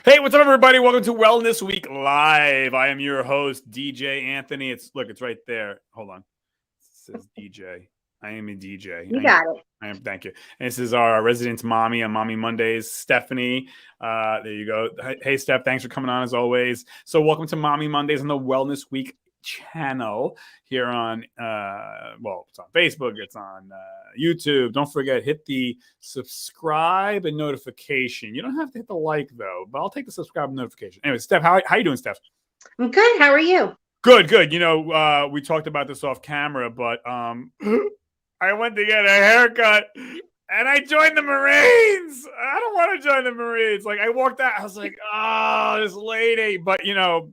Hey, what's up, everybody? Welcome to Wellness Week Live. I am your host, DJ Anthony. It's right there. Hold on. It says DJ. I am a DJ. You got it. I am. Thank you. And this is our resident mommy on Mommy Mondays, Stephanie. There you go. Hey, Steph. Thanks for coming on as always. So, welcome to Mommy Mondays on the Wellness Week channel here on it's on Facebook, it's on YouTube. Don't forget, hit the subscribe and notification. You don't have to hit the like though, but I'll take the subscribe and notification. Anyway, Steph, how you doing, Steph? I'm good. How are you? Good. You know, we talked about this off camera, but I went to get a haircut and I joined the Marines. I don't want to join the Marines. Like, I walked out, I was like, oh, this lady. But you know,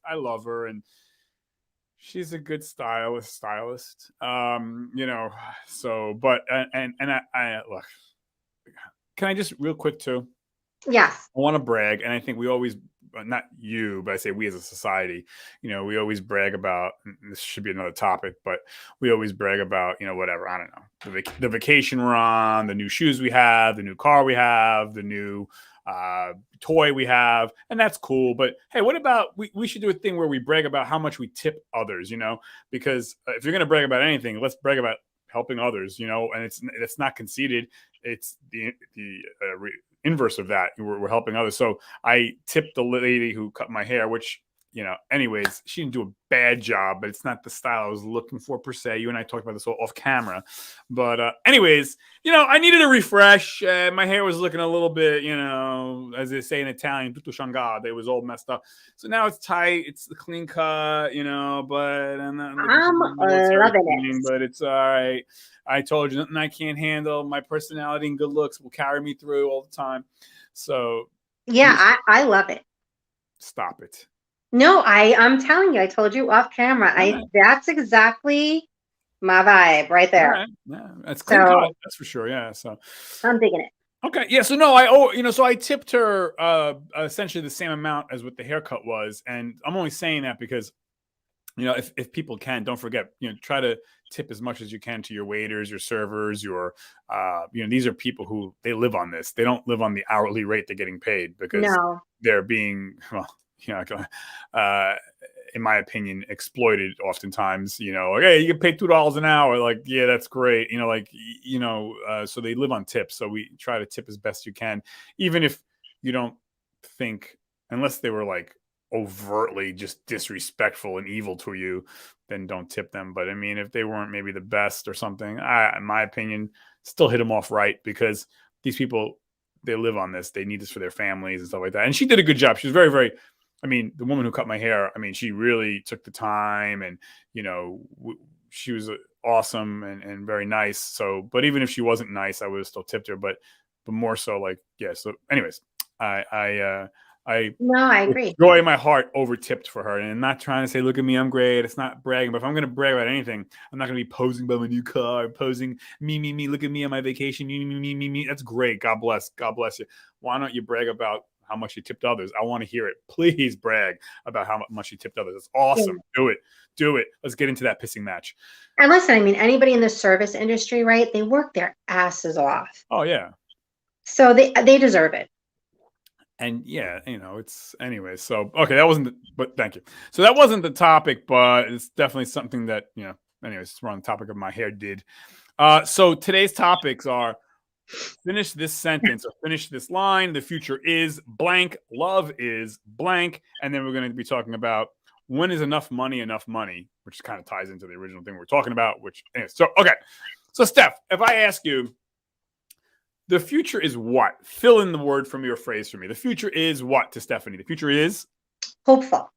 I love her, and she's a good stylist. You know, so, but, and I look, can I just real quick too? Yes. I want to brag. And I think we always, not you, but I say we as a society, you know, we always brag about, this should be another topic, but we always brag about, you know, whatever, I don't know, the vacation we're on, the new shoes we have, the new car we have, the new toy we have, and that's cool. But hey, what about we should do a thing where we brag about how much we tip others, you know, because if you're going to brag about anything, let's brag about helping others, you know, and it's not conceited. It's the inverse of that. We're helping others. So I tipped the lady who cut my hair, which, you know, anyways, she didn't do a bad job, but it's not the style I was looking for per se. You and I talked about this all off camera, but anyways, you know, I needed a refresh. My hair was looking a little bit, you know, as they say in Italian, tutto sciangato. It was all messed up. So now it's tight. It's the clean cut, you know, but I'm loving it. But it's all right. I told you, nothing I can't handle. My personality and good looks will carry me through all the time. So yeah, I love it. Stop it. No, I'm telling you, I told you off camera. That's exactly my vibe right there. Right. Yeah, that's clean cut, that's for sure. Yeah, so I'm digging it. Okay, yeah. So no, so I tipped her essentially the same amount as what the haircut was, and I'm only saying that because, you know, if people can, don't forget, you know, try to tip as much as you can to your waiters, your servers, your you know, these are people who they live on this. They don't live on the hourly rate they're getting paid because they're being, well, you know, in my opinion, exploited oftentimes. You know, like, hey, you get paid $2 an hour. Like, yeah, that's great. You know, like, you know, so they live on tips. So we try to tip as best you can, even if you don't think, unless they were like overtly just disrespectful and evil to you, then don't tip them. But I mean, if they weren't maybe the best or something, in my opinion, still hit them off right, because these people, they live on this. They need this for their families and stuff like that. And she did a good job. She was very, very, I mean, the woman who cut my hair, I mean, she really took the time, and, you know, she was awesome and very nice. So, but even if she wasn't nice, I would have still tipped her, but more so, like, yeah. So anyways, I agree. Joy in my heart over tipped for her, and I'm not trying to say, look at me, I'm great. It's not bragging, but if I'm going to brag about anything, I'm not going to be posing by my new car, posing me, look at me on my vacation, me. That's great. God bless you. Why don't you brag about how much you tipped others? I want to hear it. Please brag about how much you tipped others. It's awesome. Yeah. Do it. Let's get into that pissing match. And listen, I mean, anybody in the service industry, right? They work their asses off. Oh yeah. So they deserve it. And yeah, you know, it's anyway. So, okay, but thank you. So that wasn't the topic, but it's definitely something that, you know, anyways, it's wrong topic of my hair did. So today's topics are: finish this sentence or finish this line. The future is blank. Love is blank. And then we're going to be talking about when is enough money, which kind of ties into the original thing we're talking about, which, anyways, so, okay. So Steph, if I ask you, the future is what? Fill in the word from your phrase for me. The future is what to Stephanie? The future is? Hopeful.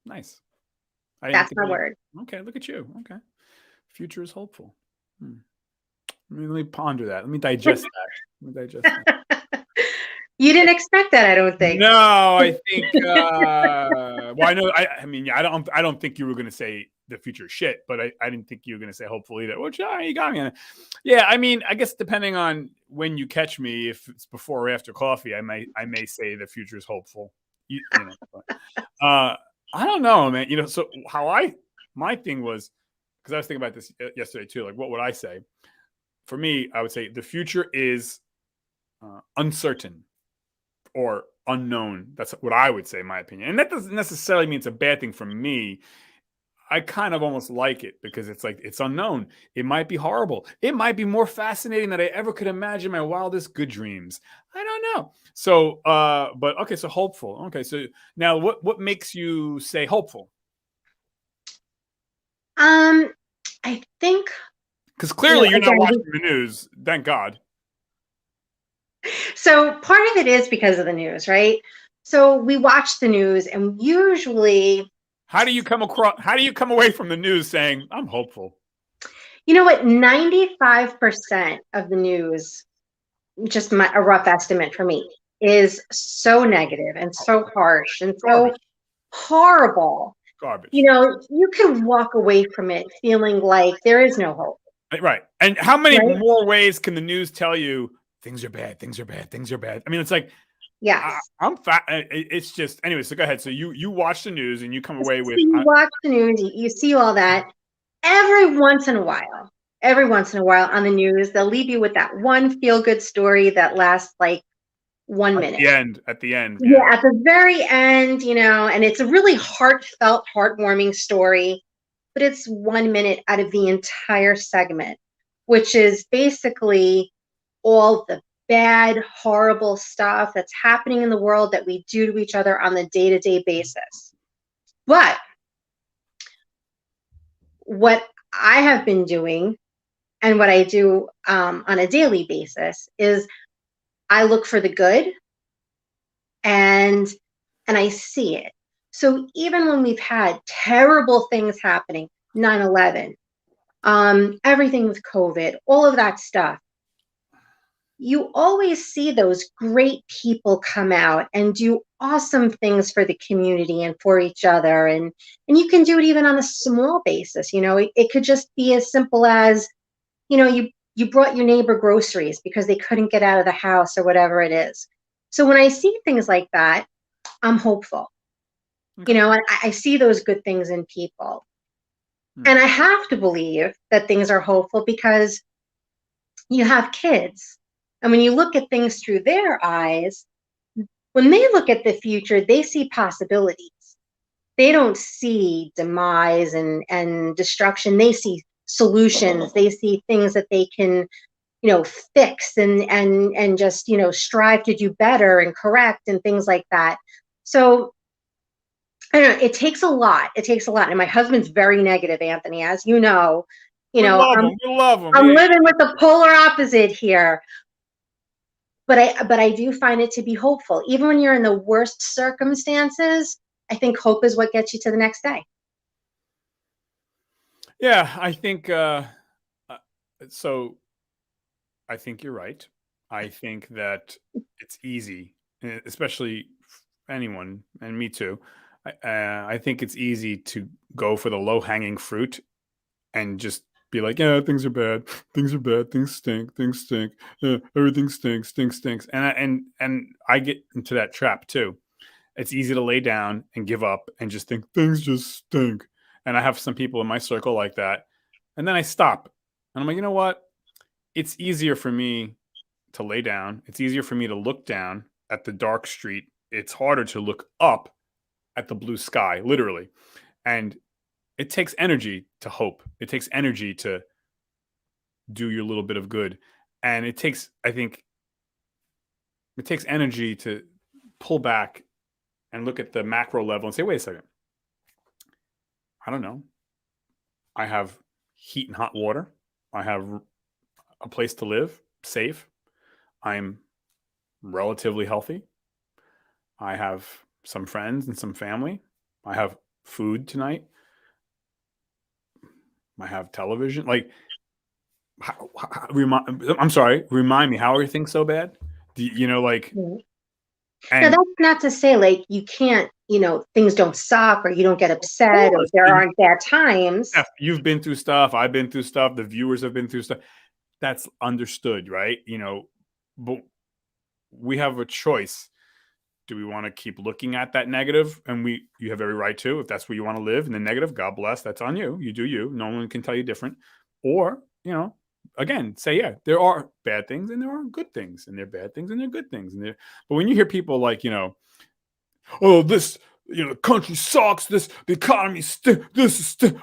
Nice. That's my word. Okay, look at you. Okay. Future is hopeful. Let me ponder that. Let me digest that. You didn't expect that, I don't think. No, I think. Well, I know. I mean, yeah, I don't think you were going to say the future is shit, but I didn't think you were going to say hopeful either. Which you got me on it. Yeah, I mean, I guess depending on when you catch me, if it's before or after coffee, I may say the future is hopeful. You know, I don't know, man. You know, so my thing was, because I was thinking about this yesterday too. Like, what would I say? For me, I would say the future is uncertain or unknown. That's what I would say, in my opinion. And that doesn't necessarily mean it's a bad thing for me. I kind of almost like it because it's like it's unknown. It might be horrible. It might be more fascinating than I ever could imagine in my wildest good dreams. I don't know. So, but okay, so hopeful. Okay, so now what makes you say hopeful? I think, Because clearly you're not again, watching the news. Thank God. so part of it is because of the news, right? So we watch the news, and usually, How do you come across? How do you come away from the news saying I'm hopeful? you know what, 95% of the news, just a rough estimate for me, is so negative and so harsh and so Garbage. horrible. Garbage. You know, you can walk away from it feeling like there is no hope, Right. And how many right? more ways can the news tell you things are bad, things are bad, things are bad? I mean, it's like Yes. I'm fat. It's just anyway. So go ahead. So you watch the news and you come So away with you watch the news, you see all that. Every once in a while on the news, they'll leave you with that one feel good story that lasts like 1 minute. at the end, Yeah, at the very end, and it's a really heartfelt, heartwarming story, but it's 1 minute out of the entire segment, which is basically all the bad, horrible stuff that's happening in the world that we do to each other on the day-to-day basis. But what I have been doing and what I do on a daily basis is I look for the good and I see it. So even when we've had terrible things happening, 9/11, everything with COVID, all of that stuff, you always see those great people come out and do awesome things for the community and for each other. And you can do it even on a small basis. It could just be as simple as, you brought your neighbor groceries because they couldn't get out of the house or whatever it is. So when I see things like that, I'm hopeful. Okay. And I see those good things in people. And I have to believe that things are hopeful because you have kids. And when you look at things through their eyes, when they look at the future, they see possibilities. They don't see demise and destruction. They see solutions. They see things that they can, fix and just, strive to do better and correct and things like that. So I don't know, it takes a lot. It takes a lot. And my husband's very negative, Anthony, as you know. We love I'm them. We love them. I'm Yeah. living with the polar opposite here. But I do find it to be hopeful. Even when you're in the worst circumstances, I think hope is what gets you to the next day. Yeah, I think so. I think you're right. I think that it's easy, especially anyone, and me too. I think it's easy to go for the low hanging fruit and just be like, yeah, things are bad, things are bad, things stink, everything stinks, and I get into that trap too. It's easy to lay down and give up and just think things just stink. And I have some people in my circle like that, and then I stop and I'm like, you know what? It's easier for me to lay down. It's easier for me to look down at the dark street. It's harder to look up at the blue sky, literally. And it takes energy to hope. It takes energy to do your little bit of good. And I think, it takes energy to pull back and look at the macro level and say, wait a second. I don't know. I have heat and hot water. I have a place to live, safe. I'm relatively healthy. I have some friends and some family. I have food tonight. I have television. Like, I'm sorry. Remind me, how are things so bad? Like, Mhm. Now, and that's not to say like you can't, things don't suck or you don't get of upset or course, there aren't bad times. yeah, you've been through stuff. I've been through stuff. The viewers have been through stuff. That's understood, right? But we have a choice. Do we want to keep looking at that negative? And you have every right to, if that's where you want to live in the negative, God bless, that's on you. You do you. No one can tell you different. Or, again, say, yeah, there are bad things and there are good things, and there are bad things and there are good things. But when you hear people like, oh, this, the country sucks. The economy,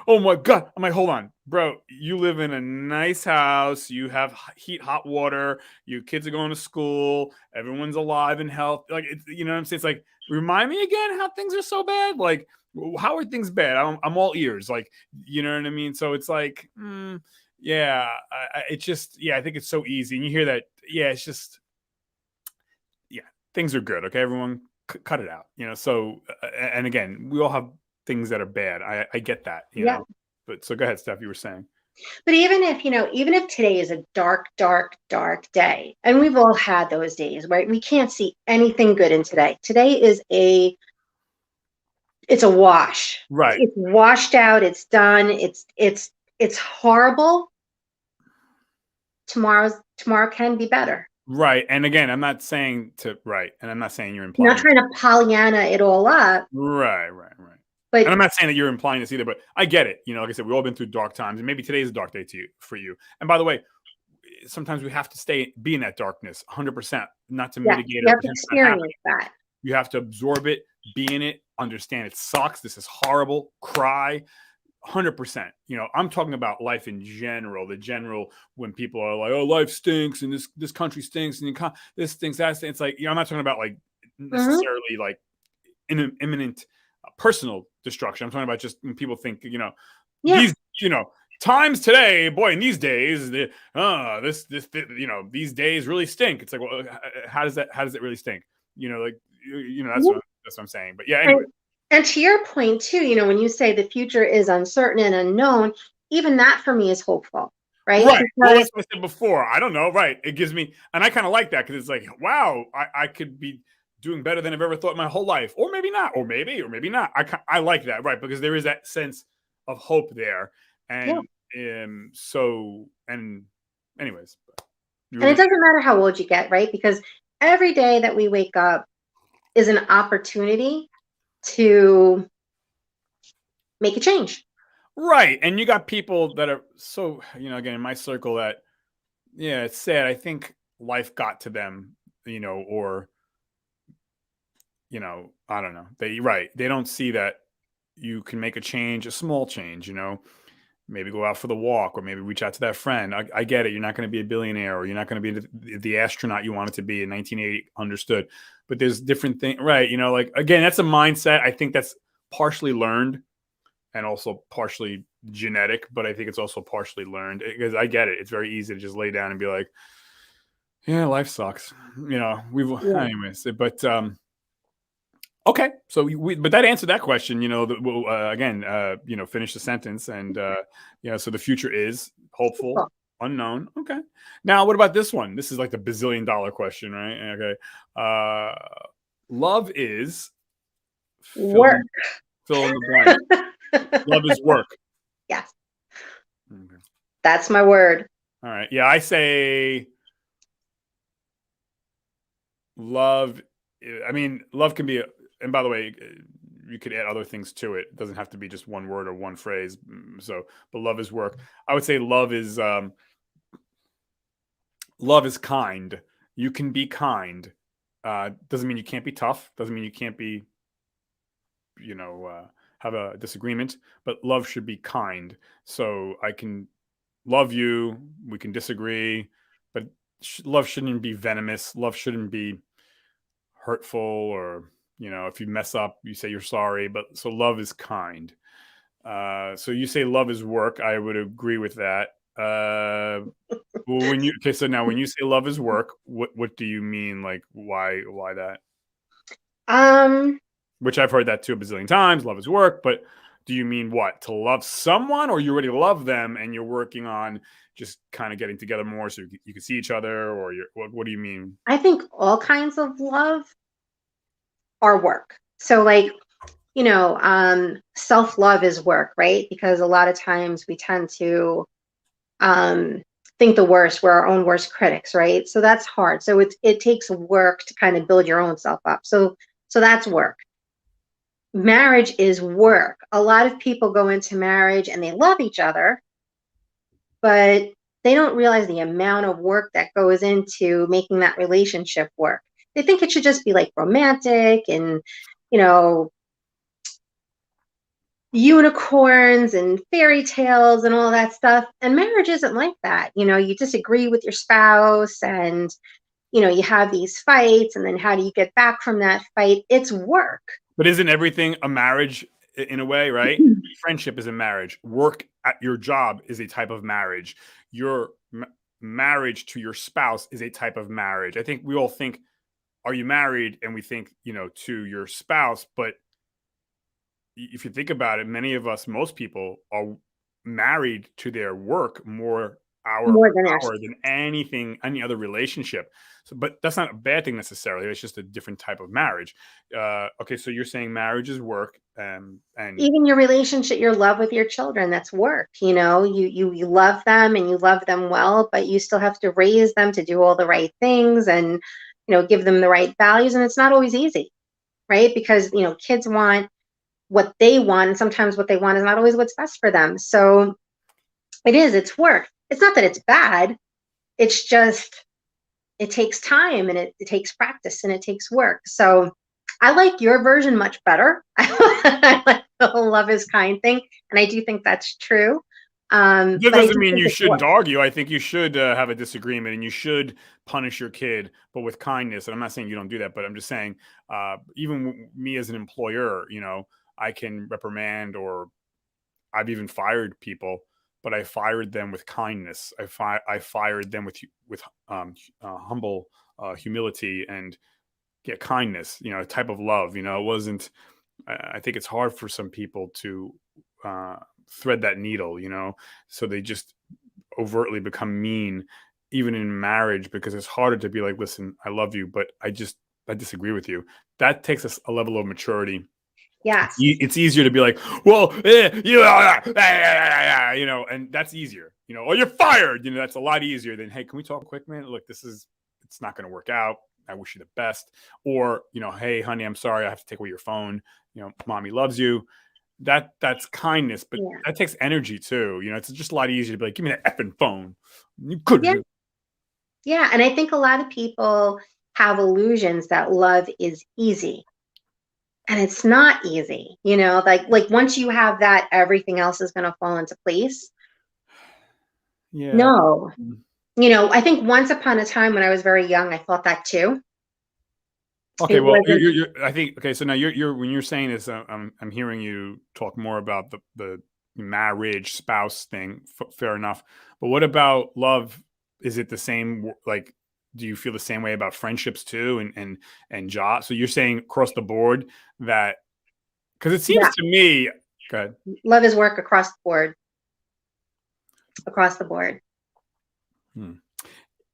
oh my God. I'm like, hold on, bro. You live in a nice house. You have heat, hot water. Your kids are going to school. Everyone's alive and healthy. Like, you know what I'm saying? It's like, remind me again how things are so bad. Like, how are things bad? I'm all ears. Like, you know what I mean? So it's like, yeah, it's just, yeah, I think it's so easy. And you hear that, yeah, it's just, yeah, things are good. Okay, everyone, cut it out. So, and again, we all have things that are bad. I get that, Yeah. But so go ahead, Steph, you were saying. But even if today is a dark, dark, dark day, and we've all had those days, right? We can't see anything good in today. Today is it's a wash. Right. It's washed out. It's done. It's horrible. Tomorrow can be better. Right. And again, I'm not saying and I'm not saying you're I'm implying. not trying to Pollyanna it all up. Right. But and I'm not saying that you're implying this either, but I get it. Like I said, we've all been through dark times, and maybe today is a dark day for you. And by the way, sometimes we have to be in that darkness 100%, not to mitigate it. You have to experience that. You have to absorb it, be in it, understand it sucks. This is horrible. Cry. 100%. I'm talking about life in general. The general, when people are like, "Oh, life stinks, and this country stinks, and this stinks, that stinks." It's like, I'm not talking about like necessarily like imminent personal destruction. I'm talking about just when people think, these, times today, boy, in these days, these days really stink. It's like, well, how does it really stink? That's what I'm saying. But yeah, anyway. And to your point too, when you say the future is uncertain and unknown, even that for me is hopeful, right? Right. Well, that's what I said before. I don't know. Right. It gives me, and I kind of like that because it's like, wow, I could be doing better than I've ever thought in my whole life, or maybe not, or maybe not. I like that, right? Because there is that sense of hope there, and anyways, and it doesn't matter how old you get, right? Because every day that we wake up is an opportunity to make a change. Right. And you got people that are so, again, in my circle that, yeah, it's sad. I think life got to them, or, I don't know. They don't see that you can make a change, a small change, maybe go out for the walk, or maybe reach out to that friend. I get it. You're not going to be a billionaire, or you're not going to be the astronaut you wanted to be in 1980. Understood. But there's different things, right? Like, again, that's a mindset. I think that's partially learned and also partially genetic, but I think it's also partially learned, because I get it. It's very easy to just lay down and be like, yeah, life sucks. Anyways, but, okay. So but that answered that question, again, finish the sentence. And, so the future is hopeful, unknown. Okay. Now, what about this one? This is like the bazillion-dollar question, right? Okay. Love is work. Fill in the blank. Love is work. Yes. Okay. That's my word. All right. Yeah, I say love. I mean, love can be, and by the way, you could add other things to it. It doesn't have to be just one word or one phrase. So, but love is work. I would say love is kind. You can be kind. Doesn't mean you can't be tough. Doesn't mean you can't be, have a disagreement, but love should be kind. So I can love you. We can disagree, but love shouldn't be venomous. Love shouldn't be hurtful, or, if you mess up, you say you're sorry, but so love is kind. So you say love is work. I would agree with that. Well, so now when you say love is work, what do you mean? Like, why that? Which I've heard that too a bazillion times. Love is work, but do you mean what? To love someone, or you already love them and you're working on just kind of getting together more so you can see each other, or what do you mean? I think all kinds of love are work. So like, self-love is work, right? Because a lot of times we tend to think the worst. We're our own worst critics, right? So that's hard. So it takes work to kind of build your own self up. So that's work. Marriage is work. A lot of people go into marriage and they love each other, but they don't realize the amount of work that goes into making that relationship work. They think it should just be like romantic and, you know, unicorns and fairy tales and all that stuff. And marriage isn't like that. You know, you disagree with your spouse and, you know, you have these fights, and then how do you get back from that fight? It's work. But isn't everything a marriage in a way, right? Friendship is a marriage. Work at your job is a type of marriage. Your marriage to your spouse is a type of marriage. I think we all think, are you married? And we think, you know, to your spouse. But if you think about it, many of us, most people are married to their work more hour More per than our, hour than anything, any other relationship. So, but that's not a bad thing necessarily. It's just a different type of marriage. Okay, so you're saying marriage is work, and even your relationship, your love with your children, that's work. You know, you love them and you love them well, but you still have to raise them to do all the right things and, you know, give them the right values. And it's not always easy, right? Because, you know, kids want what they want, and sometimes what they want is not always what's best for them. So it's work. It's not that it's bad. It's just, it takes time, and it takes practice, and it takes work. So I like your version much better. I like the whole love is kind thing. And I do think that's true. that But I doesn't do mean think you it's work. shouldn't argue. I think you should have a disagreement, and you should punish your kid, but with kindness. And I'm not saying you don't do that, but I'm just saying, even me as an employer, you know, I can reprimand, or I've even fired people, but I fired them with kindness. I fired them with humble humility and kindness. You know, a type of love. You know, it wasn't. I think it's hard for some people to uh, thread that needle. You know, so they just overtly become mean, even in marriage, because it's harder to be like, listen, I love you, but I disagree with you. That takes us a level of maturity. Yes. It's easier to be like, well, you know, and that's easier, you know, or you're fired. You know, that's a lot easier than, hey, can we talk quick, man? Look, it's not going to work out. I wish you the best. Or, you know, hey, honey, I'm sorry. I have to take away your phone. You know, mommy loves you. That's kindness, but Yeah. that takes energy too. You know, it's just a lot easier to be like, give me that effing phone. You Yeah. couldn't. Yeah. And I think a lot of people have illusions that love is easy. And it's not easy, you know, like once you have that, everything else is going to fall into place. Yeah. No, you know, I think once upon a time when I was very young, I thought that too. Okay, It well, wasn't, I think, okay. So now you're when you're saying this, I'm hearing you talk more about the marriage spouse thing. Fair enough, but what about love? Is it the same? Like, do you feel the same way about friendships too, and jobs? So you're saying across the board that, because it seems yeah, to me, good. love is work across the board, across the board. Hmm.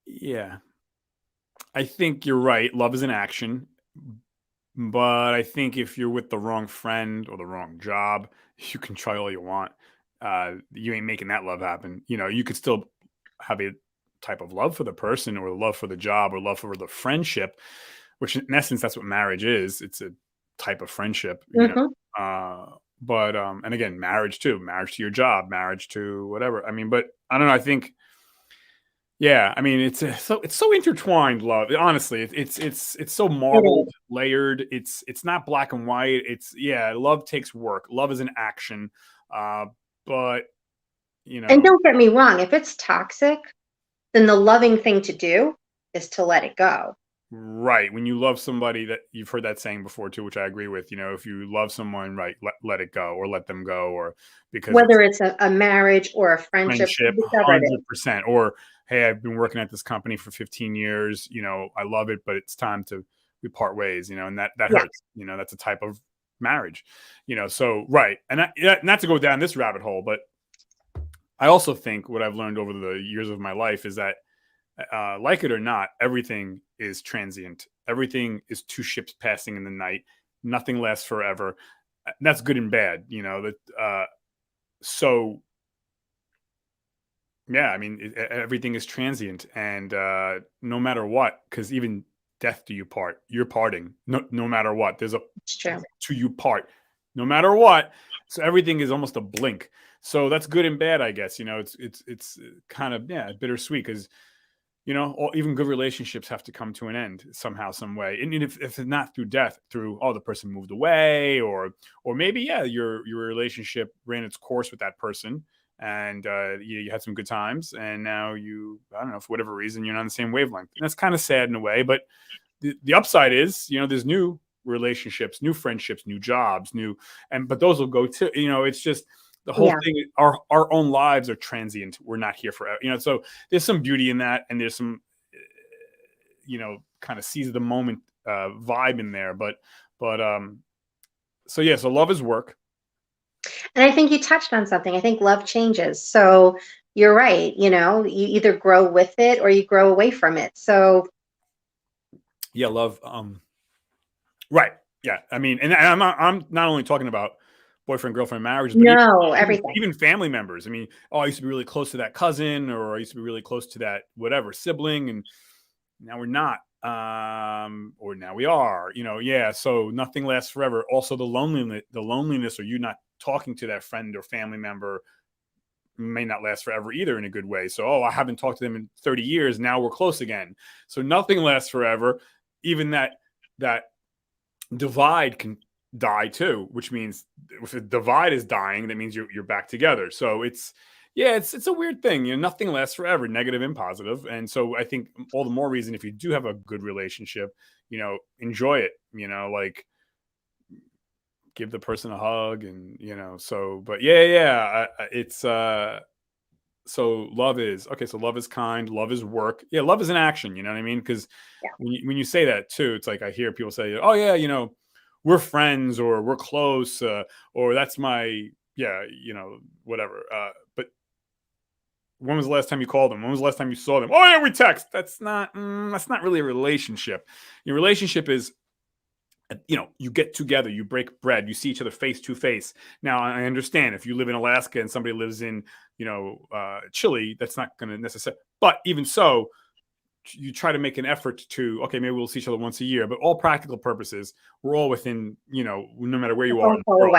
Yeah, I think you're right. Love is an action, but I think if you're with the wrong friend or the wrong job, you can try all you want. You ain't making that love happen. You know, you could still have a type of love for the person, or love for the job, or love for the friendship, which in essence, that's what marriage is. It's a type of friendship, you know. Hmm. But and again, marriage too, marriage to your job, marriage to whatever. I mean, but I don't know. I think, yeah, I mean, it's so intertwined. Love, honestly, it's so It marbled, is. layered. It's not black and white. It's, yeah, love takes work. Love is an action, uh, but you And know, don't get me wrong, if it's toxic, then the loving thing to do is to let it go. right? When you love somebody, that you've heard that saying before too, which I agree with. You know, if you love someone, right, let it go, or let them go, or because it's Whether it's a marriage or a friendship, friendship, whichever it is. 100%. Or, hey, I've been working at this company for 15 years. You know, I love it, but it's time to we part ways. You know, and that Yeah. hurts. You know, that's a type of marriage. You know, so right, and yeah, not to go down this rabbit hole, but I also think what I've learned over the years of my life is that, like it or not, everything is transient. Everything is two ships passing in the night. Nothing lasts forever. That's good and bad. You know that. So yeah, I mean, everything is transient, and no matter what, because even death do you part. You're parting, no matter what. There's a It's true. to you part. no matter what. So everything is almost a blink. So that's good and bad, I guess. It's kind of bittersweet because even good relationships have to come to an end somehow, some way. And if it's not through death, through the person moved away, or maybe your relationship ran its course with that person, and you had some good times, and now I don't know, for whatever reason you're not on the same wavelength. And that's kind of sad in a way, but the upside is there's new relationships, new friendships, new jobs, but those will go too. It's just the whole thing. Our own lives are transient. We're not here forever. So there's some beauty in that, and there's some kind of seize the moment vibe in there. But so love is work. And I think you touched on something. I think love changes. So you're right. You either grow with it or you grow away from it. So love. Right. Yeah. I mean, and I'm not only talking about boyfriend, girlfriend marriages, but everything. Even family members. I mean, I used to be really close to that cousin, or I used to be really close to that whatever sibling, and now we're not. Or now we are. So nothing lasts forever. Also, the loneliness, or you not talking to that friend or family member may not last forever either in a good way. So, I haven't talked to them in 30 years. Now we're close again. So nothing lasts forever. Even that divide can die too, which means if the divide is dying, that means you're back together. So it's a weird thing. Nothing lasts forever, negative and positive. And so I think all the more reason, if you do have a good relationship, enjoy it, like give the person a hug, and but it's so love is okay. So love is kind, love is work. Yeah. Love is an action. You know what I mean? Because when you say that too, it's like, I hear people say, oh yeah, we're friends, or we're close, or that's my, whatever. But when was the last time you called them? When was the last time you saw them? Oh yeah, we text. That's not really a relationship. Your relationship is, you get together, you break bread, you see each other face to face. Now, I understand if you live in Alaska and somebody lives in, Chile, that's not going to necessarily, but even so, you try to make an effort to, okay, maybe we'll see each other once a year, but all practical purposes, we're all within, no matter where you are in the world,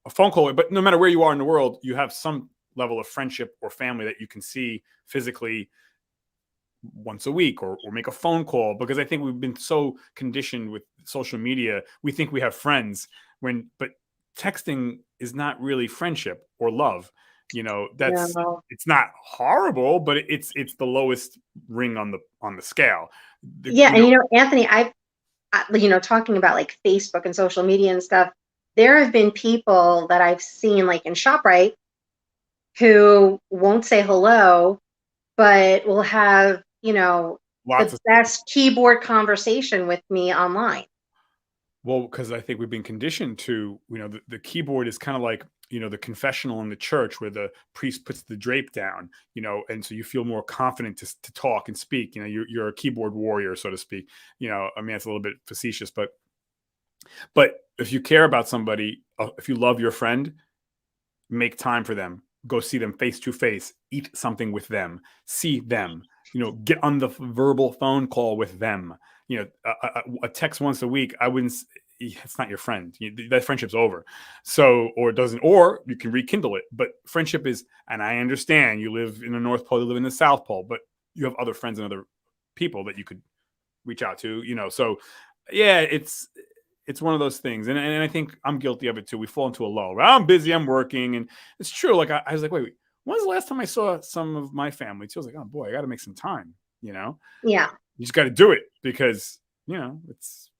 a phone call, but no matter where you are in the world, you have some level of friendship or family that you can see physically once a week, or make a phone call, because I think we've been so conditioned with social media. We think we have friends but texting is not really friendship or love. It's not horrible, but it's the lowest ring on the scale. And Anthony, I talking about like Facebook and social media and stuff, there have been people that I've seen like in ShopRite who won't say hello, but will have, the best keyboard conversation with me online. Well, because I think we've been conditioned to, the keyboard is kind of like, the confessional in the church where the priest puts the drape down, and so you feel more confident to talk and speak. You're a keyboard warrior, so to speak. I mean, it's a little bit facetious, but if you care about somebody, if you love your friend, make time for them. Go see them face to face, eat something with them, see them, get on the verbal phone call with them. A text once a week, it's not your friend. That friendship's over. So, or it doesn't, or you can rekindle it. But friendship is, and I understand you live in the North Pole, you live in the South Pole, but you have other friends and other people that you could reach out to, so yeah, it's one of those things. And I think I'm guilty of it too. We fall into a lull. I'm busy, I'm working. And it's true. Like I was like, wait, when's the last time I saw some of my family? So I was like, oh boy, I got to make some time, Yeah. You just got to do it because, it's.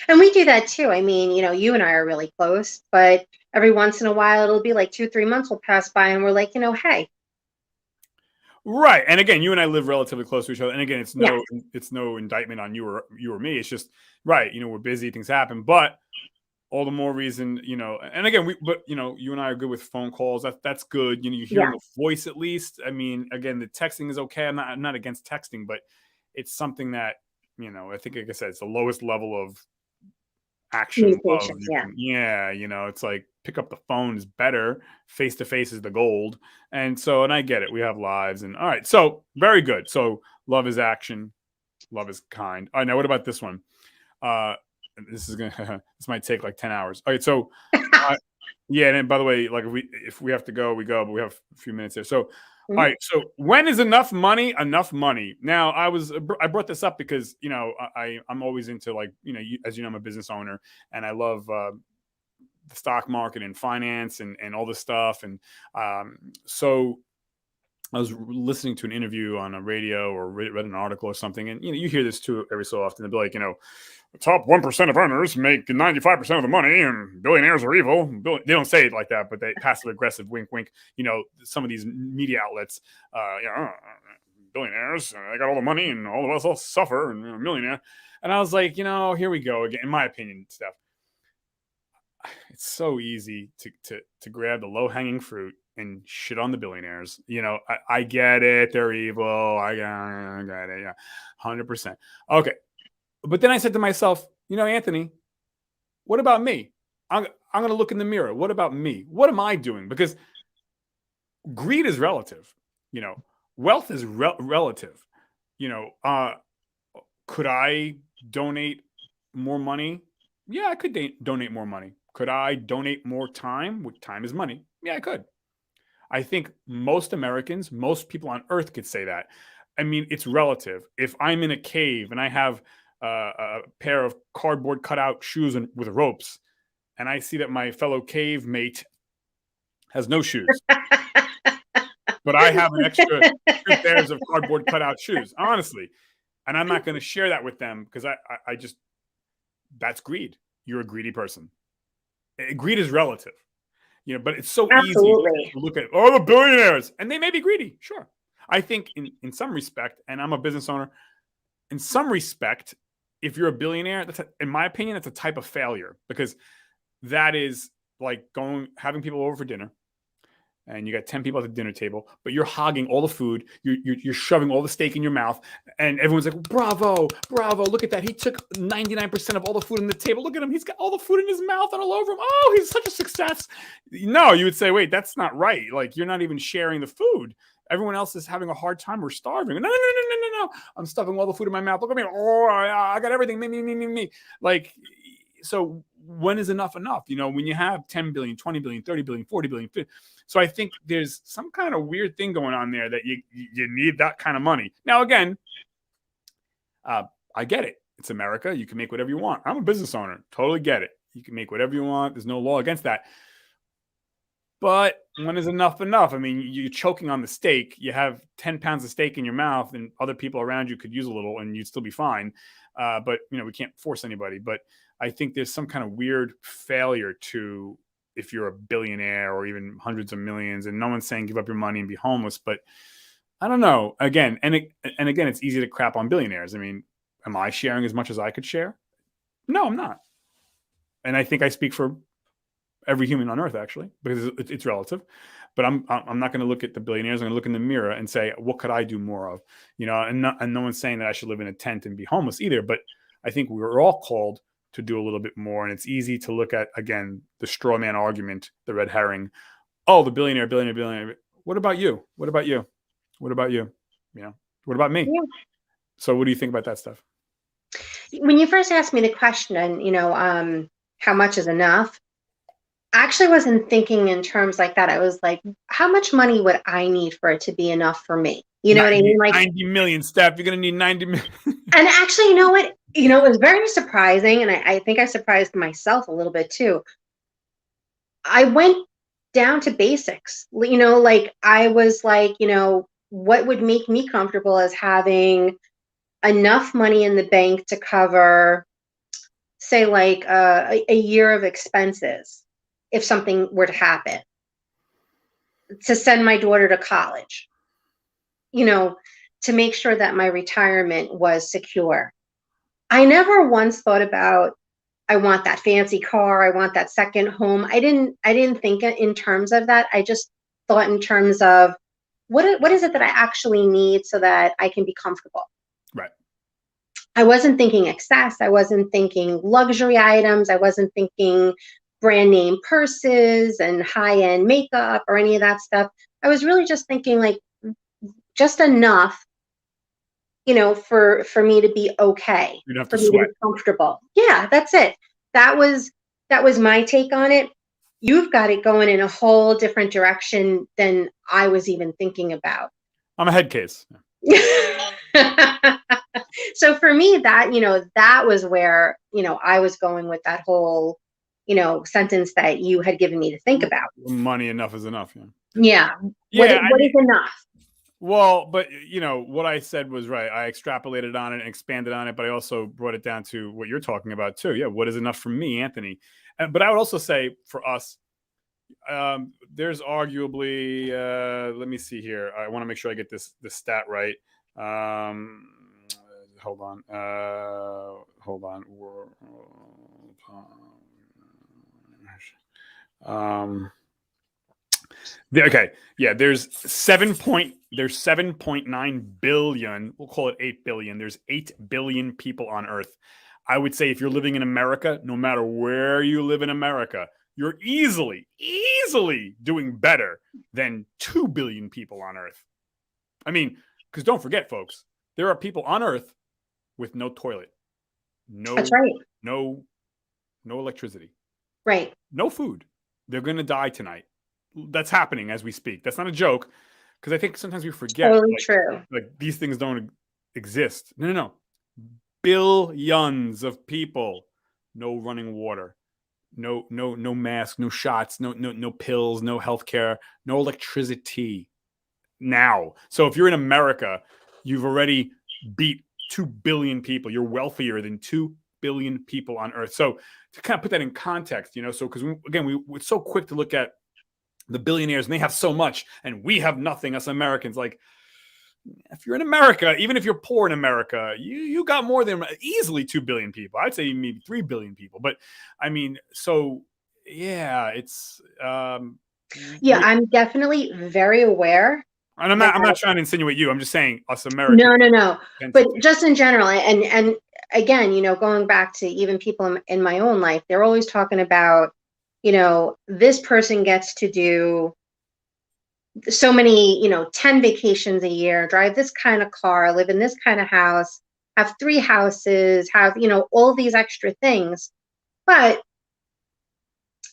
And we do that too. I mean, you and I are really close, but every once in a while, it'll be like 2-3 months will pass by and we're like, hey. Right. And again, you and I live relatively close to each other. And again, it's no indictment on you or me. It's just, right. We're busy, things happen, but all the more reason, and again, you and I are good with phone calls. That's good. You hear the voice at least. I mean, again, the texting is okay. I'm not against texting, but it's something that, I think, like I said, it's the lowest level of action. It's like pick up the phone is better. Face to face is the gold. And I get it. We have lives, and all right. So very good. So love is action. Love is kind. All right. Now, what about this one? this is gonna this might take like 10 hours. All right, so yeah, and then, by the way, like if we have to go, we go, but we have a few minutes here. So all Mhm. right, so when is enough money enough money? Now I brought this up because I'm always into, like, as you know, I'm a business owner, and I love the stock market and finance and all this stuff. And so I was listening to an interview on a radio or read an article or something, and you hear this too every so often. They'll be like, the top 1% of earners make 95% of the money, and billionaires are evil. They don't say it like that, but they passive aggressive, wink, wink. Some of these media outlets, billionaires, they got all the money, and all of us all suffer, and millionaire. And I was like, here we go again. In my opinion, Steph, it's so easy to grab the low hanging fruit and shit on the billionaires. I get it. They're evil. I get it. Yeah. 100%. Okay. But then I said to myself, Anthony, what about me? I'm going to look in the mirror. What about me? What am I doing? Because greed is relative. Wealth is relative. Could I donate more money? Yeah, I could donate more money. Could I donate more time? Time is money. Yeah, I could. I think most Americans, most people on earth could say that. I mean, it's relative. If I'm in a cave and I have a pair of cardboard cutout shoes with ropes, and I see that my fellow cave mate has no shoes, but I have an extra 2 pairs of cardboard cutout shoes, honestly, and I'm not going to share that with them because I just, that's greed. You're a greedy person. Greed is relative. But it's so Absolutely. easy to look at the billionaires, and they may be greedy. Sure. I think in some respect, and I'm a business owner, in some respect, if you're a billionaire, in my opinion, that's a type of failure, because that is like having people over for dinner, and you got 10 people at the dinner table, but you're hogging all the food. You're shoving all the steak in your mouth, and everyone's like, bravo, bravo, look at that. He took 99% of all the food on the table. Look at him. He's got all the food in his mouth and all over him. Oh, he's such a success. No, you would say, wait, that's not right. Like, you're not even sharing the food. Everyone else is having a hard time or starving. No, no, no, no, no, no. I'm stuffing all the food in my mouth. Look at me. Oh, I got everything. Me. Like, so when is enough? When you have 10 billion, 20 billion, 30 billion, 40 billion, 50. So I think there's some kind of weird thing going on there that you need that kind of money. Now, again, I get it. It's America. You can make whatever you want. I'm a business owner. Totally get it. You can make whatever you want. There's no law against that. But when is enough? I mean, you're choking on the steak. You have 10 pounds of steak in your mouth, and other people around you could use a little, and you'd still be fine. But, we can't force anybody. But I think there's some kind of weird failure to, if you're a billionaire or even hundreds of millions, and no one's saying give up your money and be homeless, but I don't know. Again, again, it's easy to crap on billionaires. I mean, am I sharing as much as I could share? No, I'm not. And I think I speak for every human on earth, actually, because it's relative. But I'm not going to look at the billionaires. I'm going to look in the mirror and say, what could I do more of? And no one's saying that I should live in a tent and be homeless either. But I think we're all called to do a little bit more. And it's easy to look at, again, the straw man argument, the red herring. Oh, the billionaire. What about you? What about you? What about me? Yeah. So what do you think about that stuff? When you first asked me the question, how much is enough? I actually wasn't thinking in terms like that. I was like, how much money would I need for it to be enough for me? You know what I mean? Like 90 million, Steph. You're going to need 90 million. And actually, you know what? It was very surprising. And I think I surprised myself a little bit too. I went down to basics, like I was like, what would make me comfortable as having enough money in the bank to cover, say, like a year of expenses if something were to happen, to send my daughter to college, to make sure that my retirement was secure. I never once thought about, I want that fancy car, I want that second home. I didn't think in terms of that. I just thought in terms of what is it that I actually need so that I can be comfortable. Right. I wasn't thinking excess. I wasn't thinking luxury items. I wasn't thinking brand name purses and high-end makeup or any of that stuff. I was really just thinking like just enough for me to be okay, You'd have to for me to sweat. be comfortable. Yeah, that's it. That was my take on it. You've got it going in a whole different direction than I was even thinking about. I'm a head case. So for me, that was where, I was going with that whole, sentence that you had given me to think about. Money enough is enough. Yeah. Yeah. Yeah. What is enough? Well, but what I said was right. I extrapolated on it and expanded on it, but I also brought it down to what you're talking about too. Yeah, what is enough for me, Anthony? But I would also say for us, there's arguably. Let me see here. I want to make sure I get this stat right. Hold on. Hold on. Okay. Yeah, there's 7.9 billion. We'll call it 8 billion. There's 8 billion people on Earth. I would say if you're living in America, no matter where you live in America, you're easily doing better than 2 billion people on Earth. I mean, because don't forget, folks, there are people on Earth with no toilet, That's right. no electricity, right, no food. They're going to die tonight. That's happening as we speak. That's not a joke, because I think sometimes we forget. Totally true. Like these things don't exist. No. Billions of people, no running water, no mask, no shots, no pills, no healthcare, no electricity. Now, so if you're in America, you've already beat 2 billion people. You're wealthier than 2 billion people on Earth. So to kind of put that in context, so because we're so quick to look at the billionaires and they have so much and we have nothing, us Americans. Like, if you're in America, even if you're poor in America, you got more than easily 2 billion people. I'd say maybe 3 billion people. But I mean, so yeah, it's yeah, I'm definitely very aware. And I'm not trying to insinuate you. I'm just saying us Americans. No. But just in general, and again, going back to even people in my own life, they're always talking about, this person gets to do so many, 10 vacations a year, drive this kind of car, live in this kind of house, have 3 houses, have, all these extra things. But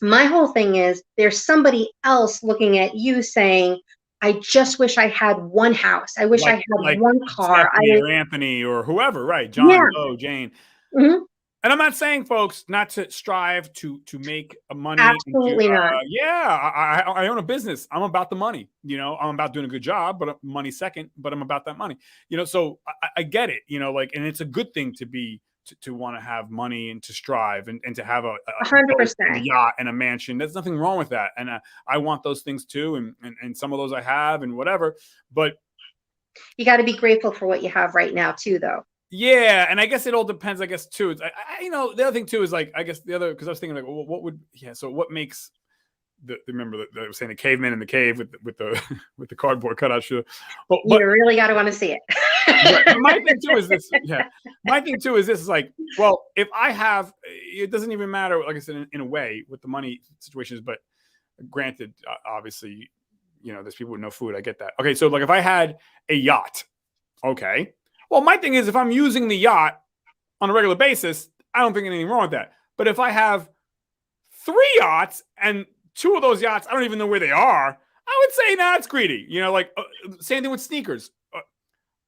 my whole thing is there's somebody else looking at you saying, I just wish I had one house. I wish I had one car. Or Anthony or whoever, right? John, Joe, Jane. Mm-hmm. And I'm not saying, folks, not to strive to make money. Absolutely not. Yeah, I own a business. I'm about the money. I'm about doing a good job, but money second. But I'm about that money. So I get it. And it's a good thing to be to want to have money and to strive and to have a 100% yacht and a mansion. There's nothing wrong with that. And I want those things too. And some of those I have and whatever. But you got to be grateful for what you have right now too, though. Yeah, and I guess it all depends. I guess too. It's the other thing too is because I was thinking like, well, so what makes remember that I was saying the caveman in the cave with the with the cardboard cutout shoe. But you really got to want to see it. Right. My thing too is this. Yeah, my thing too is this is like, well, if I have, it doesn't even matter. Like I said, in a way with the money situations, but granted, obviously, there's people with no food. I get that. Okay, so like if I had a yacht, okay. Well, my thing is if I'm using the yacht on a regular basis, I don't think anything wrong with that. But if I have 3 yachts and 2 of those yachts, I don't even know where they are, I would say, nah, it's greedy. Same thing with sneakers.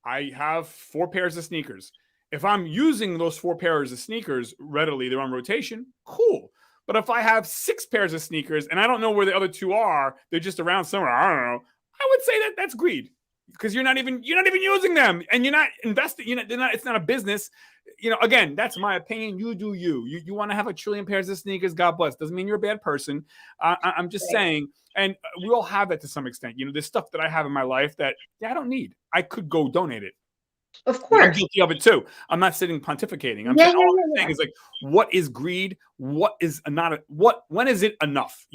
I have 4 pairs of sneakers. If I'm using those 4 pairs of sneakers readily, they're on rotation, cool. But if I have 6 pairs of sneakers and I don't know where the other 2 are, they're just around somewhere, I don't know, I would say that's greed. Because you're not even using them, and you're not investing. It's not a business. Again, that's my opinion. You do you. You want to have 1 trillion pairs of sneakers. God bless. Doesn't mean you're a bad person. I'm just saying, and we all have that to some extent. There's stuff that I have in my life that I don't need. I could go donate it. Of course. I'm guilty of it too. I'm not sitting pontificating. I'm saying is like, what is greed? What is when is it enough?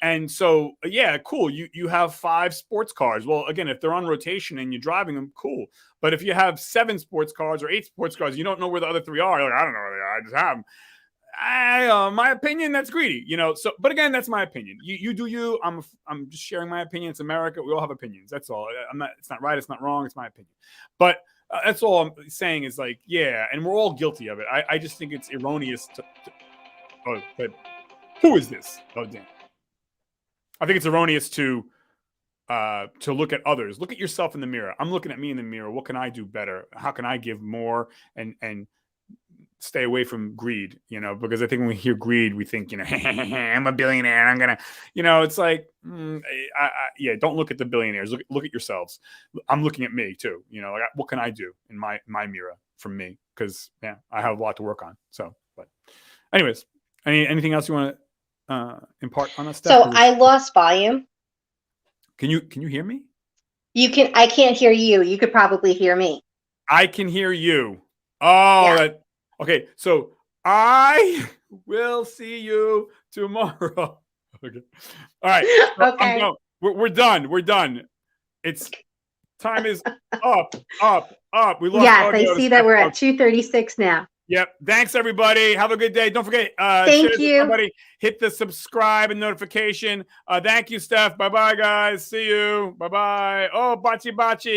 And so, yeah, cool. You have 5 sports cars. Well, again, if they're on rotation and you're driving them, cool. But if you have 7 sports cars or 8 sports cars, you don't know where the other 3 are. Like, I don't know where they are. I just have them. My opinion, that's greedy, So, but again, that's my opinion. You do you. I'm just sharing my opinion. It's America. We all have opinions. That's all. It's not right. It's not wrong. It's my opinion. But That's all I'm saying is like, yeah, and we're all guilty of it. I just think it's erroneous oh, but who is this? Oh, damn. I think it's erroneous to look at others. Look at yourself in the mirror. I'm looking at me in the mirror. What can I do better? How can I give more and stay away from greed? Because I think when we hear greed, we think, I'm a billionaire. I'm gonna, it's like, yeah. Don't look at the billionaires. Look at yourselves. I'm looking at me too. Like, what can I do in my mirror from me? Because yeah, I have a lot to work on. So, but anyways, anything else you want to impart on us? So I lost volume. Can you hear me? I can't hear you. You could probably hear me. I can hear you. Oh, yeah. Okay. So I will see you tomorrow. Okay. All right. So okay. We're done. We're done. Time is up. We lost. Yes, I see that we're at 2:36 now. Yep. Thanks, everybody. Have a good day. Don't forget, thank you. Somebody hit the subscribe and notification. Thank you, Steph. Bye-bye, guys. See you. Bye-bye. Oh, bachi.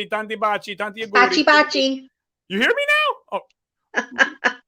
Tanti bachi. Bachi. You hear me now? Oh.